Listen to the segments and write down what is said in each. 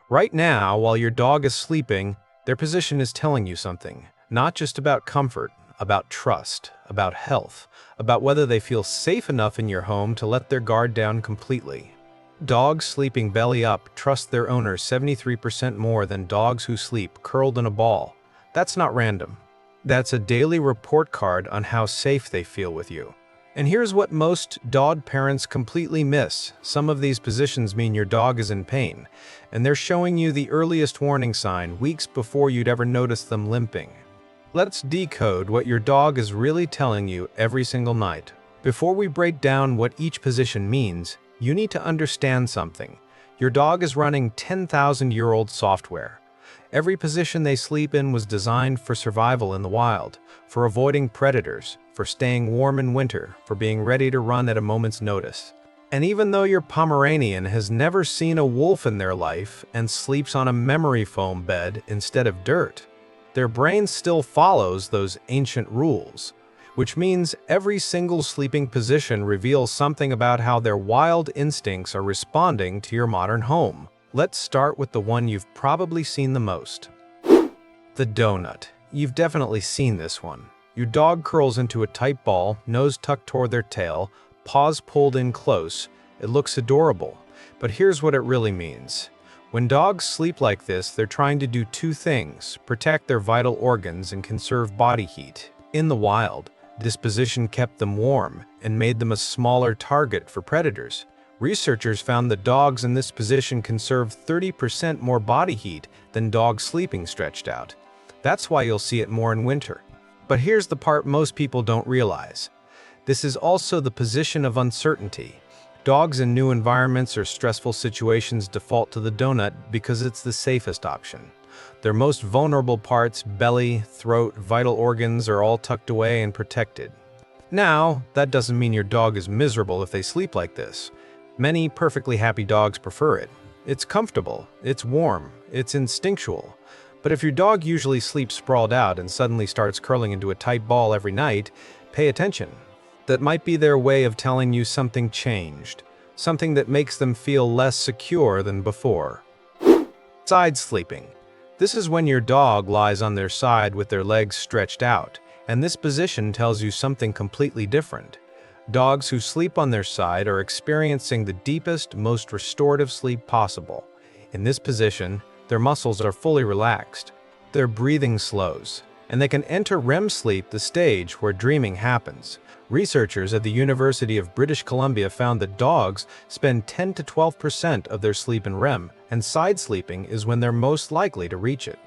Right now, while your dog is sleeping, their position is telling you something, not just about comfort, about trust, about health, about whether they feel safe enough in your home to let their guard down completely. Dogs sleeping belly up trust their owners 73% more than dogs who sleep curled in a ball. That's not random. That's a daily report card on how safe they feel with you. And here's what most dog parents completely miss. Some of these positions mean your dog is in pain, and they're showing you the earliest warning sign weeks before you'd ever notice them limping. Let's decode what your dog is really telling you every single night. Before we break down what each position means, you need to understand something. Your dog is running 10,000-year-old software. Every position they sleep in was designed for survival in the wild, for avoiding predators, for staying warm in winter, for being ready to run at a moment's notice. And even though your Pomeranian has never seen a wolf in their life and sleeps on a memory foam bed instead of dirt, their brain still follows those ancient rules, which means every single sleeping position reveals something about how their wild instincts are responding to your modern home. Let's start with the one you've probably seen the most. The donut. You've definitely seen this one. Your dog curls into a tight ball, nose tucked toward their tail, paws pulled in close. It looks adorable, but here's what it really means. When dogs sleep like this, they're trying to do two things: protect their vital organs and conserve body heat. In the wild, this position kept them warm and made them a smaller target for predators. Researchers found that dogs in this position conserve 30% more body heat than dogs sleeping stretched out. That's why you'll see it more in winter. But here's the part most people don't realize. This is also the position of uncertainty. Dogs in new environments or stressful situations default to the donut because it's the safest option. Their most vulnerable parts, belly, throat, vital organs, are all tucked away and protected. Now, that doesn't mean your dog is miserable if they sleep like this. Many perfectly happy dogs prefer it. It's comfortable, it's warm, it's instinctual. But if your dog usually sleeps sprawled out and suddenly starts curling into a tight ball every night, pay attention. That might be their way of telling you something changed, something that makes them feel less secure than before. Side sleeping. This is when your dog lies on their side with their legs stretched out, and this position tells you something completely different. Dogs who sleep on their side are experiencing the deepest, most restorative sleep possible. In this position, their muscles are fully relaxed. Their breathing slows, and they can enter REM sleep, the stage where dreaming happens. Researchers at the University of British Columbia found that dogs spend 10 to 12% of their sleep in REM, and side sleeping is when they're most likely to reach it.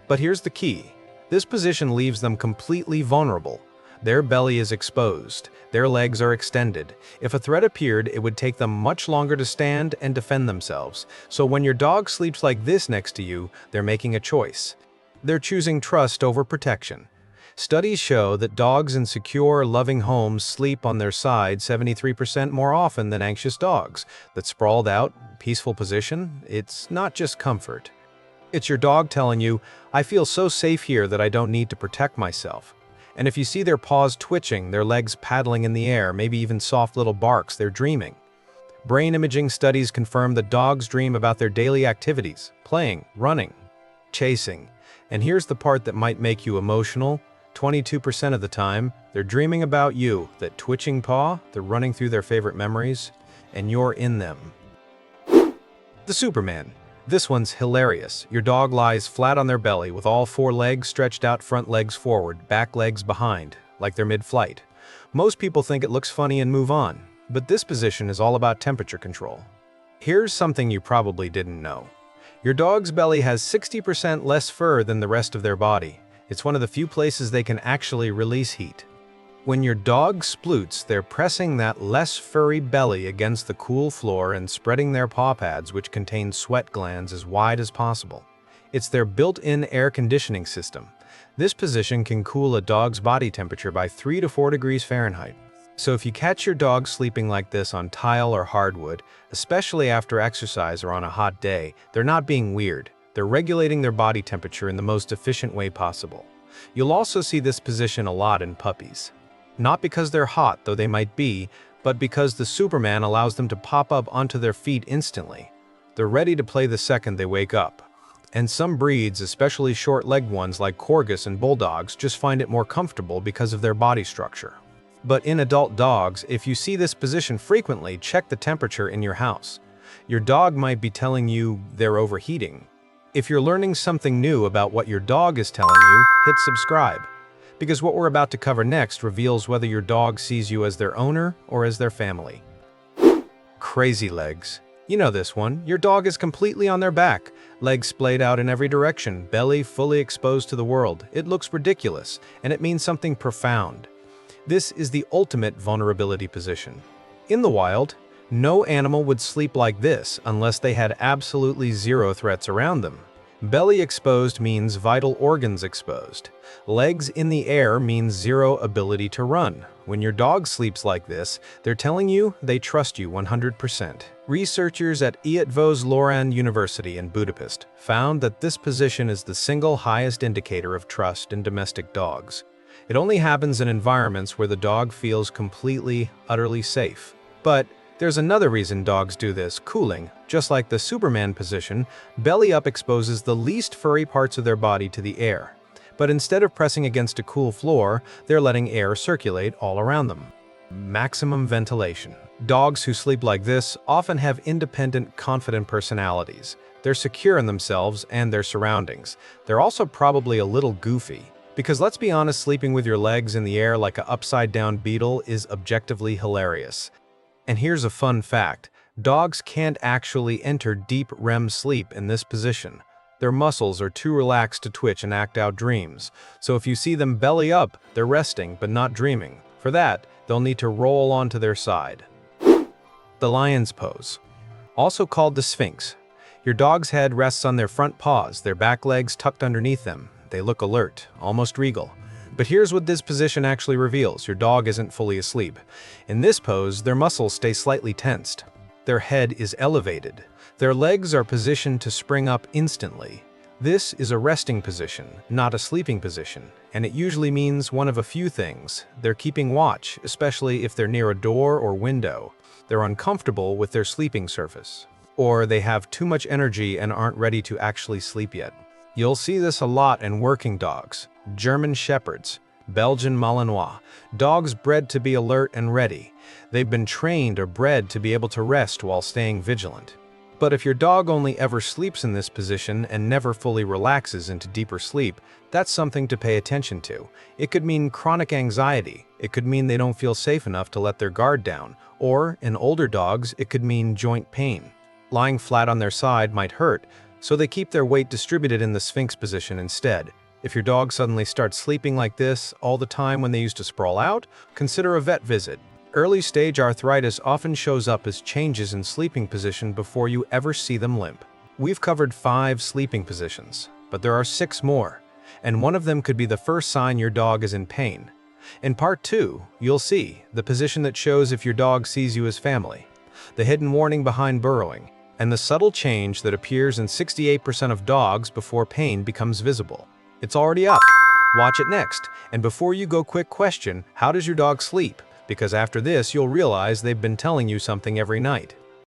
But here's the key. This position leaves them completely vulnerable. Their belly is exposed. Their legs are extended. If a threat appeared, it would take them much longer to stand and defend themselves. So when your dog sleeps like this next to you, they're making a choice. They're choosing trust over protection. Studies show that dogs in secure, loving homes sleep on their side 73% more often than anxious dogs. That sprawled out, peaceful position, it's not just comfort. It's your dog telling you, I feel so safe here that I don't need to protect myself. And if you see their paws twitching, their legs paddling in the air, maybe even soft little barks, they're dreaming. Brain imaging studies confirm that dogs dream about their daily activities: playing, running, chasing. And here's the part that might make you emotional. 22% of the time, they're dreaming about you, that twitching paw, they're running through their favorite memories, and you're in them. The Superman. This one's hilarious. Your dog lies flat on their belly with all four legs stretched out, front legs forward, back legs behind, like they're mid-flight. Most people think it looks funny and move on, but this position is all about temperature control. Here's something you probably didn't know. Your dog's belly has 60% less fur than the rest of their body. It's one of the few places they can actually release heat. When your dog sploots, they're pressing that less furry belly against the cool floor and spreading their paw pads, which contain sweat glands, as wide as possible. It's their built-in air conditioning system. This position can cool a dog's body temperature by 3 to 4 degrees Fahrenheit. So if you catch your dog sleeping like this on tile or hardwood, especially after exercise or on a hot day, they're not being weird. They're regulating their body temperature in the most efficient way possible. You'll also see this position a lot in puppies. Not because they're hot, though they might be, but because the Superman allows them to pop up onto their feet instantly. They're ready to play the second they wake up. And some breeds, especially short-legged ones like Corgis and Bulldogs, just find it more comfortable because of their body structure. But in adult dogs, if you see this position frequently, check the temperature in your house. Your dog might be telling you they're overheating. If you're learning something new about what your dog is telling you, hit subscribe. Because what we're about to cover next reveals whether your dog sees you as their owner or as their family. Crazy legs. You know this one. Your dog is completely on their back, legs splayed out in every direction, belly fully exposed to the world. It looks ridiculous, and it means something profound. This is the ultimate vulnerability position. In the wild, no animal would sleep like this unless they had absolutely zero threats around them. Belly exposed means vital organs exposed. Legs in the air means zero ability to run. When your dog sleeps like this, they're telling you they trust you 100%. Researchers at Eötvös Loránd University in Budapest found that this position is the single highest indicator of trust in domestic dogs. It only happens in environments where the dog feels completely, utterly safe. But there's another reason dogs do this: cooling. Just like the Superman position, belly up exposes the least furry parts of their body to the air. But instead of pressing against a cool floor, they're letting air circulate all around them. Maximum ventilation. Dogs who sleep like this often have independent, confident personalities. They're secure in themselves and their surroundings. They're also probably a little goofy. Because let's be honest, sleeping with your legs in the air like an upside-down beetle is objectively hilarious. And here's a fun fact. Dogs can't actually enter deep REM sleep in this position. Their muscles are too relaxed to twitch and act out dreams. So if you see them belly up, they're resting but not dreaming. For that, they'll need to roll onto their side. The lion's pose. Also called the sphinx. Your dog's head rests on their front paws, their back legs tucked underneath them. They look alert, almost regal. But here's what this position actually reveals. Your dog isn't fully asleep. In this pose, their muscles stay slightly tensed. Their head is elevated. Their legs are positioned to spring up instantly. This is a resting position, not a sleeping position, and it usually means one of a few things. They're keeping watch, especially if they're near a door or window. They're uncomfortable with their sleeping surface. Or they have too much energy and aren't ready to actually sleep yet. You'll see this a lot in working dogs, German Shepherds, Belgian Malinois, dogs bred to be alert and ready. They've been trained or bred to be able to rest while staying vigilant. But if your dog only ever sleeps in this position and never fully relaxes into deeper sleep, that's something to pay attention to. It could mean chronic anxiety. It could mean they don't feel safe enough to let their guard down. Or, in older dogs, it could mean joint pain. Lying flat on their side might hurt, so they keep their weight distributed in the sphinx position instead. If your dog suddenly starts sleeping like this all the time when they used to sprawl out, consider a vet visit. Early-stage arthritis often shows up as changes in sleeping position before you ever see them limp. We've covered 5 sleeping positions, but there are 6 more, and one of them could be the first sign your dog is in pain. In part 2, you'll see the position that shows if your dog sees you as family, the hidden warning behind burrowing, and the subtle change that appears in 68% of dogs before pain becomes visible. It's already up. Watch it next. And before you go, quick question: how does your dog sleep? Because after this, you'll realize they've been telling you something every night.